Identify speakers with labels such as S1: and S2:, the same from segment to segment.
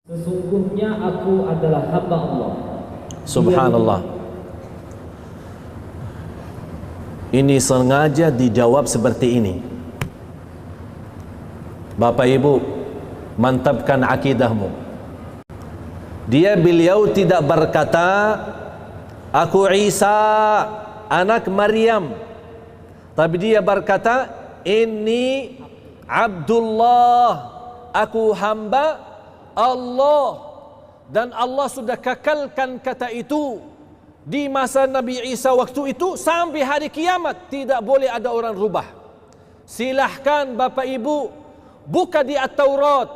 S1: Sesungguhnya aku adalah hamba Allah.
S2: Subhanallah. Ini sengaja dijawab seperti ini. Bapak Ibu, mantapkan akidahmu. Beliau tidak berkata aku Isa anak Maryam, tapi dia berkata ini Abdullah, aku hamba Allah. Dan Allah sudah kekalkan kata itu di masa Nabi Isa waktu itu sampai hari kiamat. Tidak boleh ada orang rubah. Silahkan Bapak Ibu buka di At-Taurat,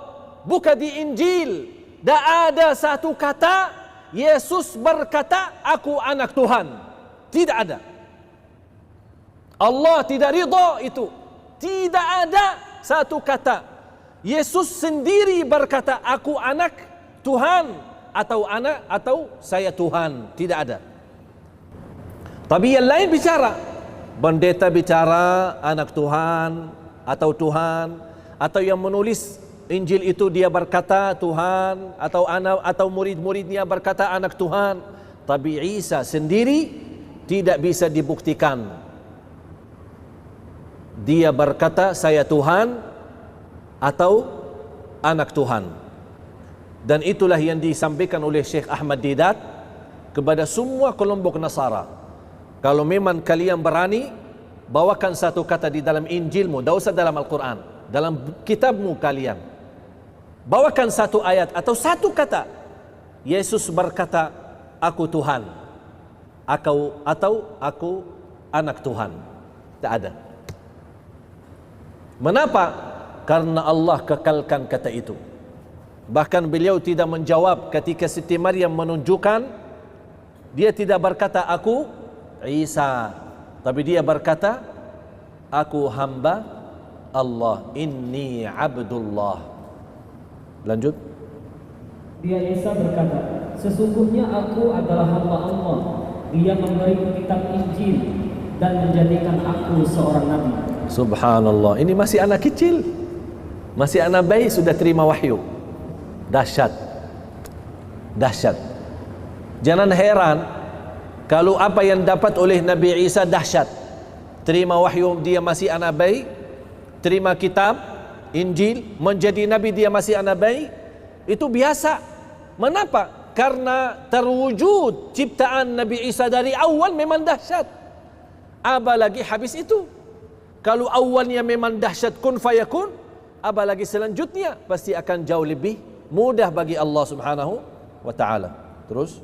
S2: buka di Injil. Tak ada satu kata Yesus berkata aku anak Tuhan. Tidak ada. Allah tidak ridha itu. Tidak ada satu kata Yesus sendiri berkata aku anak Tuhan atau saya Tuhan. Tidak ada. Tapi yang lain bicara, pendeta bicara anak Tuhan atau Tuhan, atau yang menulis Injil itu dia berkata Tuhan, atau anak atau murid-muridnya berkata anak Tuhan. Tapi Isa sendiri tidak bisa dibuktikan. Dia berkata saya Tuhan atau anak Tuhan. Dan itulah yang disampaikan oleh Syekh Ahmad Didat kepada semua kelompok Nasara. Kalau memang kalian berani, bawakan satu kata di dalam Injilmu, tidak usah dalam Al-Quran, dalam kitabmu kalian, bawakan satu ayat atau satu kata Yesus berkata aku Tuhan atau aku anak Tuhan. Tak ada. Mengapa? Karena Allah kekalkan kata itu. Bahkan beliau tidak menjawab ketika Siti Maryam menunjukkan. Dia tidak berkata aku Isa, tapi dia berkata aku hamba Allah, inni Abdullah. Lanjut.
S1: Dia Isa berkata, sesungguhnya aku adalah hamba Allah. Dia memberi kitab Injil dan menjadikan aku seorang nabi.
S2: Subhanallah. Ini masih anak kecil, masih anak bayi sudah terima wahyu. Dahsyat. Dahsyat. Jangan heran kalau apa yang dapat oleh Nabi Isa dahsyat. Terima wahyu dia masih anak bayi, terima kitab Injil, menjadi nabi dia masih anak bayi, itu biasa. Mengapa? Karena terwujud ciptaan Nabi Isa dari awal memang dahsyat. Apalagi habis itu. Kalau awalnya memang dahsyat kun fayakun, apalagi selanjutnya pasti akan jauh lebih mudah bagi Allah Subhanahu wa taala. Terus,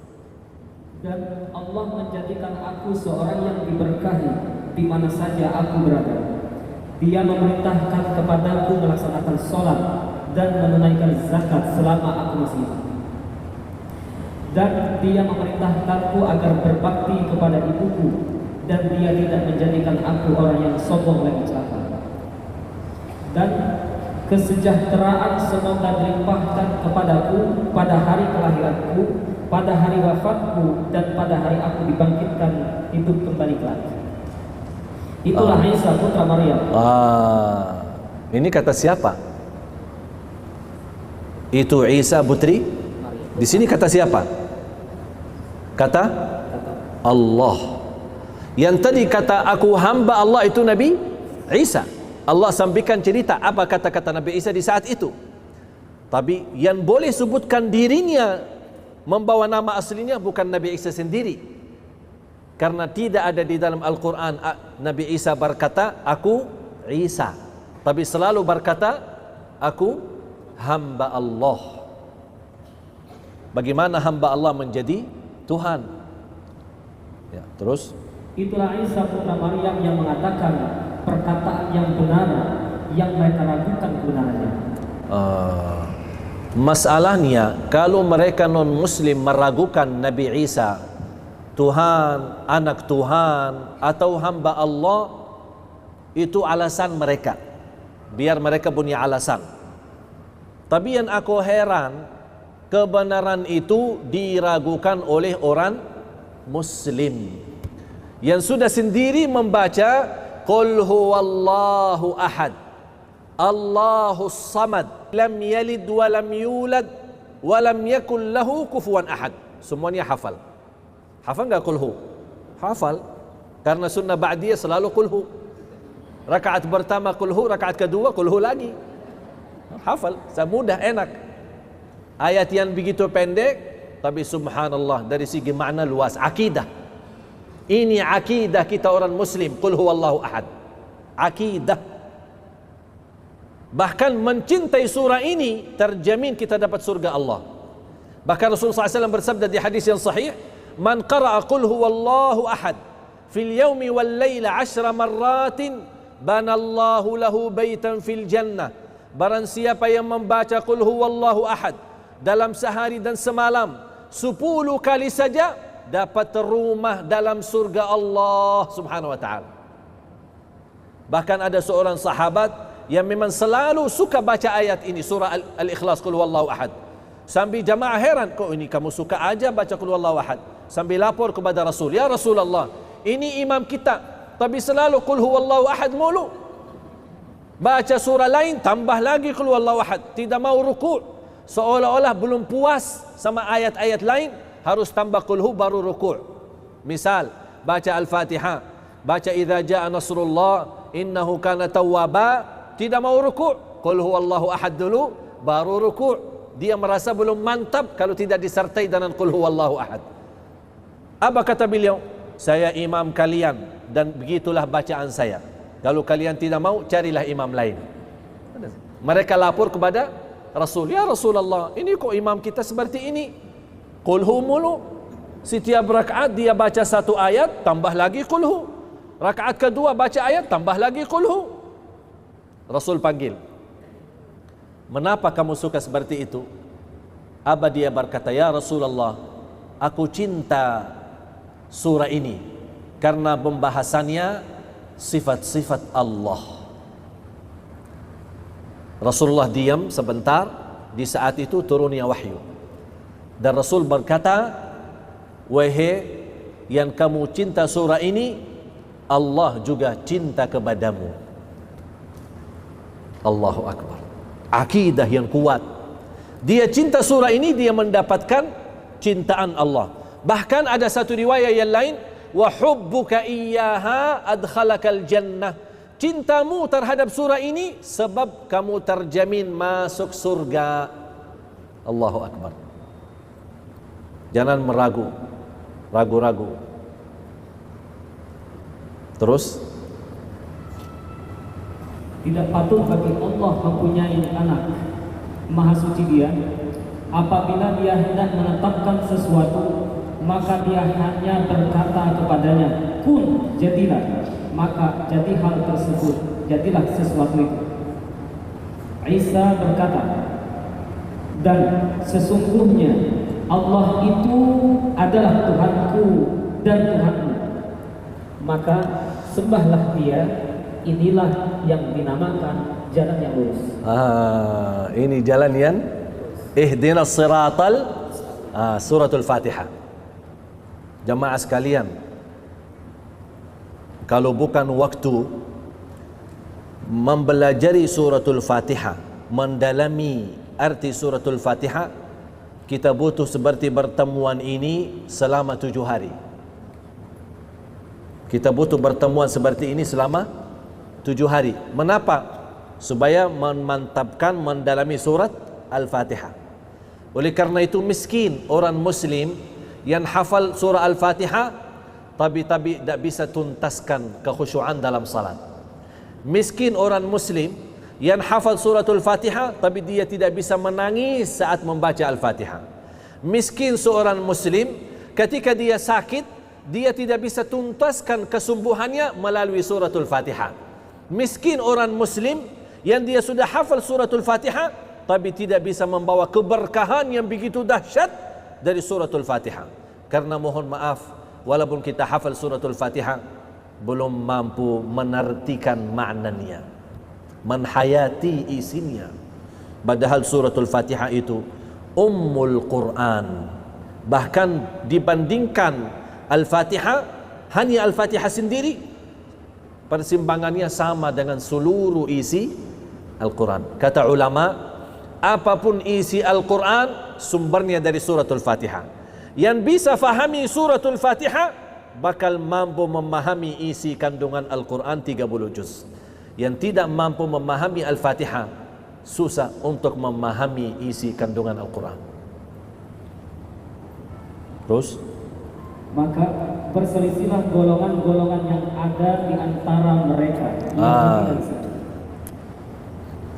S1: dan Allah menjadikan aku seorang yang diberkahi di mana saja aku berada. Dia memerintahkan kepadaku melaksanakan sholat dan menunaikan zakat selama aku masih hidup. Dan dia memerintahkanku agar berbakti kepada ibuku, dan dia tidak menjadikan aku orang yang sombong lagi celaka. Dan kesejahteraan semoga dilimpahkan kepadaku pada hari kelahiranku, pada hari wafatku, dan pada hari aku dibangkitkan hidup kembali kelak. Itulah Isa putra Maryam.
S2: Ini kata siapa? Itu Isa putri. Di sini kata siapa? Kata Allah. Yang tadi kata aku hamba Allah itu Nabi Isa. Allah sampaikan cerita apa kata-kata Nabi Isa di saat itu. Tapi yang boleh sebutkan dirinya membawa nama aslinya bukan Nabi Isa sendiri. Karena tidak ada di dalam Al-Quran Nabi Isa berkata aku Isa, tapi selalu berkata aku hamba Allah. Bagaimana hamba Allah menjadi Tuhan? Ya, terus.
S1: Itulah Isa putra Maryam yang mengatakan perkataan yang benar yang mereka ragukan kebenarannya.
S2: Masalahnya kalau mereka non-muslim meragukan Nabi Isa Tuhan, anak Tuhan atau hamba Allah, itu alasan mereka, biar mereka punya alasan. Tapi yang aku heran, kebenaran itu diragukan oleh orang muslim yang sudah sendiri membaca qul huwallahu ahad Allahus samad lam yalid wa lam yulad wa lam yakul lahu kufuwan ahad. Semuanya hafal. Hafal enggak qul hu? Hafal. Karena sunnah ba'diyah selalu qul hu. Rakaat pertama qul hu, rakaat kedua qul hu lagi. Hafal, mudah, enak. Ayat yang begitu pendek, tapi subhanallah dari segi makna luas. Akidah. Ini akidah kita orang muslim. Qul huwallahu ahad. Akidah. Bahkan mencintai surah ini terjamin kita dapat surga Allah. Bahkan Rasulullah SAW bersabda di hadis yang sahih, man qara'a qul huwallahu ahad fil yawmi wal layla 10 marratin banallahu lahu baitan fil jannah. Barang siapa yang membaca qul huwallahu ahad dalam sehari dan semalam 10 kali saja, dapat rumah dalam surga Allah subhanahu wa ta'ala. Bahkan ada seorang sahabat yang memang selalu suka baca ayat ini, surah Al-Ikhlas, qul huwallahu ahad. Sambil jamaah heran, kok ini kamu suka aja baca qul huwallahu ahad? Sambil lapor kepada Rasul, ya Rasulullah, ini imam kita, tapi selalu qul huwallahu ahad mulu. Baca surah lain tambah lagi qul huwallahu ahad, tidak mau ruku', seolah-olah belum puas sama ayat-ayat lain, harus tambah qul hu baru ruku'. Misal baca Al-Fatihah, baca idza jaa nasrullah innahu kana tawwaba, tidak mau ruku', qul huwallahu ahad dulu baru ruku'. Dia merasa belum mantap kalau tidak disertai dengan qul huwallahu ahad. Apa kata beliau? Saya imam kalian dan begitulah bacaan saya. Kalau kalian tidak mau, carilah imam lain. Mereka lapor kepada Rasul, ya Rasulullah, ini kok imam kita seperti ini, qul hu mulu. Setiap rakaat dia baca satu ayat, tambah lagi qul hu. Rakaat kedua baca ayat, tambah lagi qul hu. Rasul panggil, mengapa kamu suka seperti itu? Apa dia berkata, ya Rasulullah, aku cinta surah ini karena pembahasannya sifat-sifat Allah. Rasulullah diam sebentar. Di saat itu turunnya wahyu, dan Rasul berkata, wahai yang kamu cinta surah ini, Allah juga cinta kepadamu. Allahu Akbar. Akidah yang kuat. Dia cinta surah ini, dia mendapatkan cintaan Allah. Bahkan ada satu riwayat yang lain, wa hubbuka iyyaha adkhalakal jannah. Cintamu terhadap surah ini sebab kamu terjamin masuk surga. Allahu Akbar. Jangan ragu-ragu. Terus,
S1: tidak patut bagi Allah mempunyai anak. Maha suci Dia. Apabila Dia hendak menetapkan sesuatu, maka Dia hanya berkata kepadanya, kun, jadilah. Maka jadi hal tersebut, jadilah sesuatu itu. Isa berkata, dan sesungguhnya Allah itu adalah Tuhanku dan Tuhanmu, maka sembahlah Dia. Inilah yang dinamakan jalan yang lurus.
S2: Ini jalan yang ihdinas siratal suratul Fatihah. Jamaah sekalian, kalau bukan waktu mempelajari suratul Fatihah, mendalami arti suratul Fatihah, kita butuh seperti pertemuan ini selama 7 hari. Kita butuh pertemuan seperti ini selama 7 hari. Mengapa? Supaya memantapkan, mendalami surat Al-Fatihah. Oleh karena itu miskin orang muslim yang hafal surah Al-Fatihah tapi tidak bisa tuntaskan kekhusyuan dalam salat. Miskin orang muslim yang hafal suratul Fatihah tapi dia tidak bisa menangis saat membaca Al-Fatihah. Miskin seorang muslim ketika dia sakit, dia tidak bisa tuntaskan kesembuhannya melalui suratul Fatihah. Miskin orang muslim yang dia sudah hafal suratul Fatihah tapi tidak bisa membawa keberkahan yang begitu dahsyat dari suratul Fatihah. Karena mohon maaf, walaupun kita hafal suratul Fatihah, belum mampu menartikan maknanya, menhayati isinya. Padahal suratul Fatihah itu Ummul Quran. Bahkan dibandingkan Al-Fatihah, hanya Al-Fatihah sendiri persimpangannya sama dengan seluruh isi Al-Quran. Kata ulama, apapun isi Al-Quran sumbernya dari suratul Fatihah. Yang bisa fahami suratul Fatihah bakal mampu memahami isi kandungan Al-Quran 30 juz. Yang tidak mampu memahami Al-Fatihah susah untuk memahami isi kandungan Al-Quran. Terus
S1: maka berselisihlah golongan-golongan yang ada di antara mereka.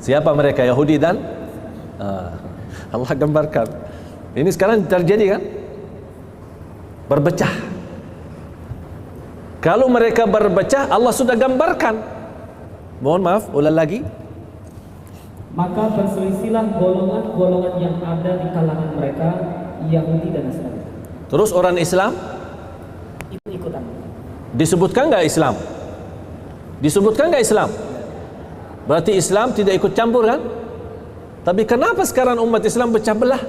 S2: Siapa mereka? Yahudi dan Allah gambarkan. Ini sekarang terjadi kan? Berpecah. Kalau mereka berpecah, Allah sudah gambarkan. Mohon maaf, ulang lagi.
S1: Maka berselisihlah golongan-golongan yang ada di kalangan mereka, Yahudi dan Nasrani.
S2: Terus orang Islam
S1: Ikut-ikutan.
S2: disebutkan nggak Islam? Disebutkan nggak Islam? Berarti Islam tidak ikut campur kan? Tapi kenapa sekarang umat Islam pecah belah?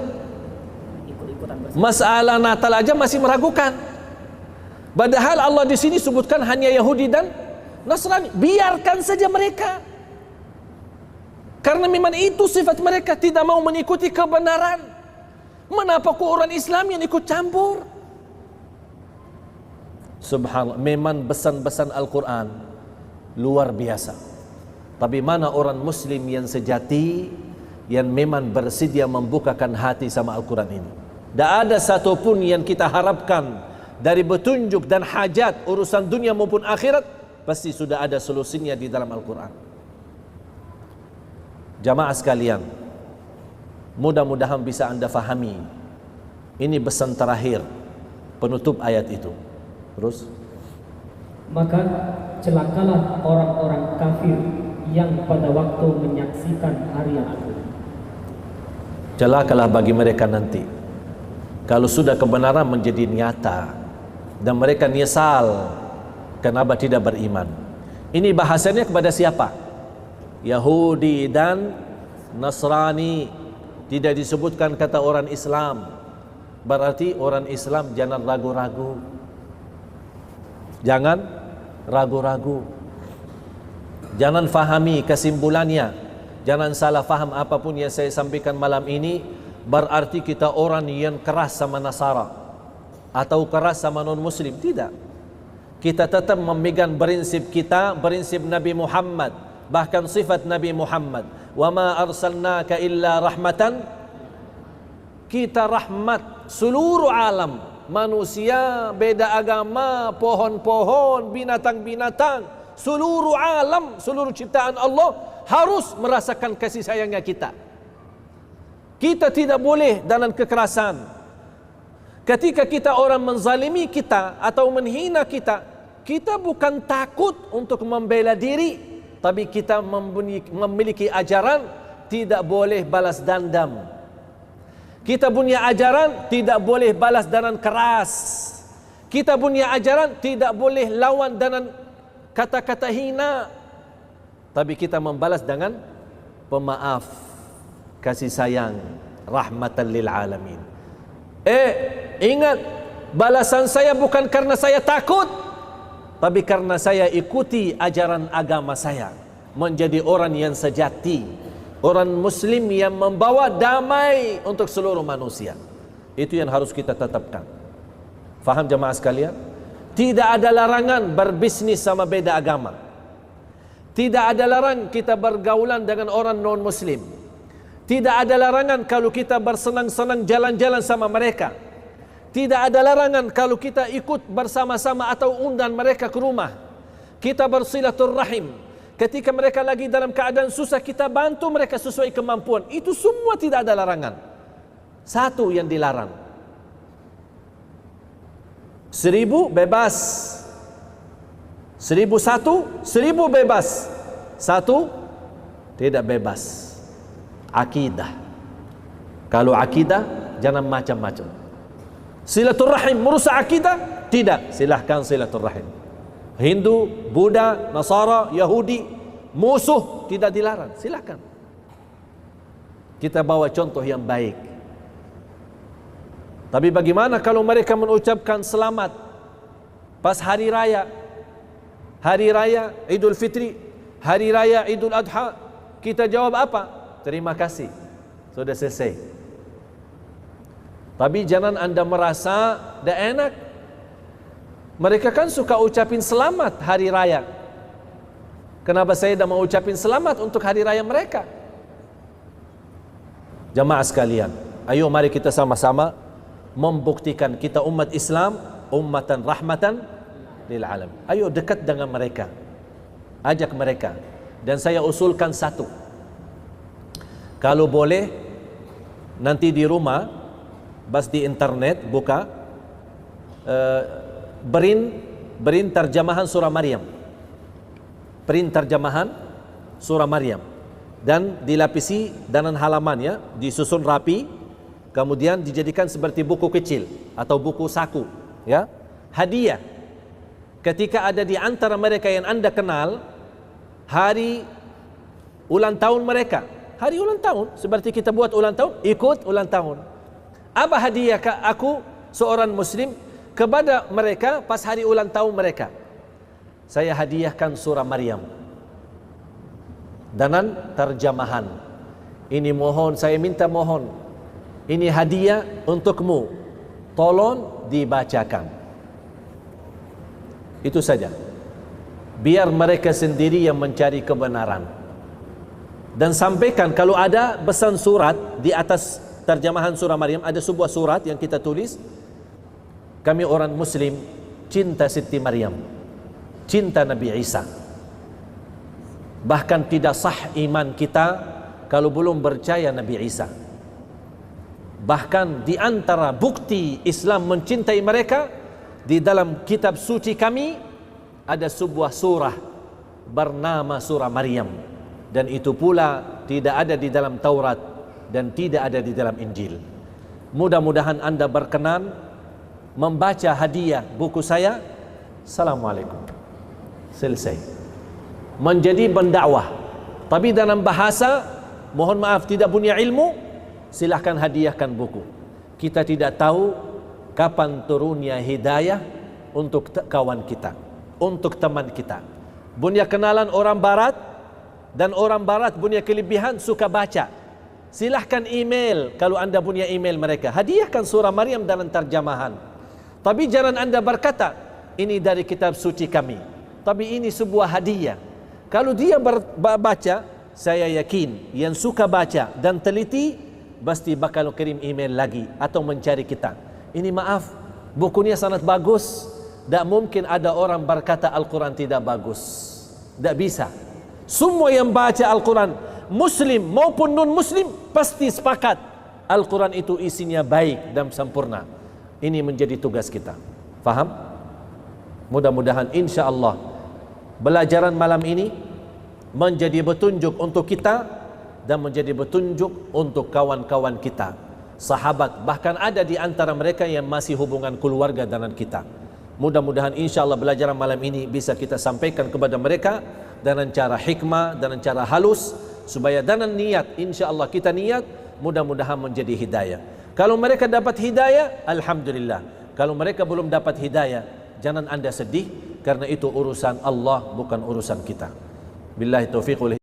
S1: Ikut-ikutan.
S2: Masalah Natal aja masih meragukan. Padahal Allah di sini sebutkan hanya Yahudi dan Nasrani. Biarkan saja mereka. Karena memang itu sifat mereka, tidak mau mengikuti kebenaran. Kenapa kok orang Islam yang ikut campur? Subhanallah, memang pesan-pesan Al-Quran luar biasa. Tapi mana orang Muslim yang sejati, yang memang bersedia membukakan hati sama Al-Quran ini? Tak ada satupun yang kita harapkan dari petunjuk dan hajat urusan dunia maupun akhirat, pasti sudah ada solusinya di dalam Al-Quran. Jamaah sekalian, mudah-mudahan bisa anda fahami. Ini pesan terakhir penutup ayat itu. Terus,
S1: maka celakalah orang-orang kafir yang pada waktu menyaksikan hari yang agung.
S2: celakalah bagi mereka nanti kalau sudah kebenaran menjadi nyata dan mereka nyesal kenapa tidak beriman. Ini bahasanya kepada siapa? Yahudi dan Nasrani. Tidak disebutkan kata orang Islam. Berarti orang Islam jangan ragu-ragu. Jangan ragu-ragu. Jangan fahami kesimpulannya. Jangan salah faham apapun yang saya sampaikan malam ini berarti kita orang yang keras sama Nasara atau keras sama non-Muslim. Tidak. Kita tetap memegang prinsip kita, prinsip Nabi Muhammad, bahkan sifat Nabi Muhammad. Wa ma arsalnaka illa rahmatan. Kita rahmat seluruh alam, manusia, beda agama, pohon-pohon, binatang-binatang, seluruh alam, seluruh ciptaan Allah harus merasakan kasih sayangnya kita. Kita tidak boleh dalam kekerasan. Ketika kita orang menzalimi kita atau menghina kita, kita bukan takut untuk membela diri, tapi kita memiliki ajaran tidak boleh balas dendam. Kita punya ajaran tidak boleh balas dengan keras. Kita punya ajaran tidak boleh lawan dengan kata-kata hina, tapi kita membalas dengan pemaaf, kasih sayang, rahmatan lil alamin. Ingat, balasan saya bukan karena saya takut, tapi karena saya ikuti ajaran agama saya, menjadi orang yang sejati, orang Muslim yang membawa damai untuk seluruh manusia. Itu yang harus kita tetapkan. Faham jamaah sekalian? Tidak ada larangan berbisnis sama beda agama. Tidak ada larangan kita bergaulan dengan orang non-Muslim. Tidak ada larangan kalau kita bersenang-senang jalan-jalan sama mereka. Tidak ada larangan kalau kita ikut bersama-sama atau undang mereka ke rumah. Kita bersilaturrahim. Ketika mereka lagi dalam keadaan susah, kita bantu mereka sesuai kemampuan. Itu semua tidak ada larangan. Satu yang dilarang. 1000 bebas. 1001, 1000 bebas. 1 tidak bebas. Akidah. Kalau akidah jangan macam-macam. Silaturrahim merusak akidah? Tidak, silahkan silaturrahim. Hindu, Buddha, Nasara, Yahudi, musuh tidak dilarang, silahkan. Kita bawa contoh yang baik. Tapi bagaimana kalau mereka mengucapkan selamat pas hari raya? Hari raya Idul Fitri, hari raya Idul Adha, kita jawab apa? Terima kasih. Sudah selesai. Tapi jangan anda merasa dah enak. Mereka kan suka ucapin selamat hari raya. Kenapa saya dah mau ucapin selamat untuk hari raya mereka? Jamaah sekalian, ayo mari kita sama-sama membuktikan kita umat Islam ummatan rahmatan lil alam. Ayo dekat dengan mereka, ajak mereka. Dan saya usulkan satu, kalau boleh nanti di rumah, bas di internet buka berin terjemahan surah Maryam, print terjemahan surah Maryam, dan dilapisi dalam halamannya, disusun rapi, kemudian dijadikan seperti buku kecil atau buku saku, ya, hadiah. Ketika ada di antara mereka yang anda kenal hari ulang tahun mereka, hari ulang tahun seperti kita buat ulang tahun, ikut ulang tahun. Apa hadiah aku seorang muslim kepada mereka pas hari ulang tahun mereka? Saya hadiahkan surah Maryam dengan terjemahan. Ini mohon, saya minta mohon, ini hadiah untukmu, tolong dibacakan. Itu saja. Biar mereka sendiri yang mencari kebenaran. Dan sampaikan kalau ada pesan surat di atas terjemahan surah Maryam, ada sebuah surat yang kita tulis, kami orang muslim cinta Siti Maryam, cinta Nabi Isa. Bahkan tidak sah iman kita kalau belum percaya Nabi Isa. Bahkan di antara bukti Islam mencintai mereka, di dalam kitab suci kami ada sebuah surah bernama surah Maryam, dan itu pula tidak ada di dalam Taurat dan tidak ada di dalam Injil. Mudah-mudahan anda berkenan membaca hadiah buku saya. Assalamualaikum, selesai. Menjadi pendakwah, tapi dalam bahasa, mohon maaf, tidak punya ilmu, silahkan hadiahkan buku. Kita tidak tahu kapan turunnya hidayah untuk kawan kita, untuk teman kita. Punya kenalan orang barat, dan orang barat punya kelebihan suka baca. Silahkan email kalau anda punya email mereka, hadiahkan surah Maryam dalam terjemahan. Tapi jangan anda berkata ini dari kitab suci kami, tapi ini sebuah hadiah. Kalau dia baca, saya yakin yang suka baca dan teliti pasti bakal kirim email lagi atau mencari kita. Ini maaf, bukunya sangat bagus. Tak mungkin ada orang berkata Al-Quran tidak bagus. Tak bisa. Semua yang baca Al-Quran, Muslim maupun non-Muslim, pasti sepakat Al-Quran itu isinya baik dan sempurna. Ini menjadi tugas kita. Faham? Mudah-mudahan insya Allah belajaran malam ini menjadi petunjuk untuk kita dan menjadi petunjuk untuk kawan-kawan kita, sahabat, bahkan ada di antara mereka yang masih hubungan keluarga dengan kita. Mudah-mudahan insya Allah belajaran malam ini bisa kita sampaikan kepada mereka dengan cara hikmah, dengan cara halus, supaya dengan niat, insya Allah kita niat, mudah-mudahan menjadi hidayah. Kalau mereka dapat hidayah, alhamdulillah. Kalau mereka belum dapat hidayah, jangan anda sedih, karena itu urusan Allah, bukan urusan kita. Billahi taufiq wal hidayah.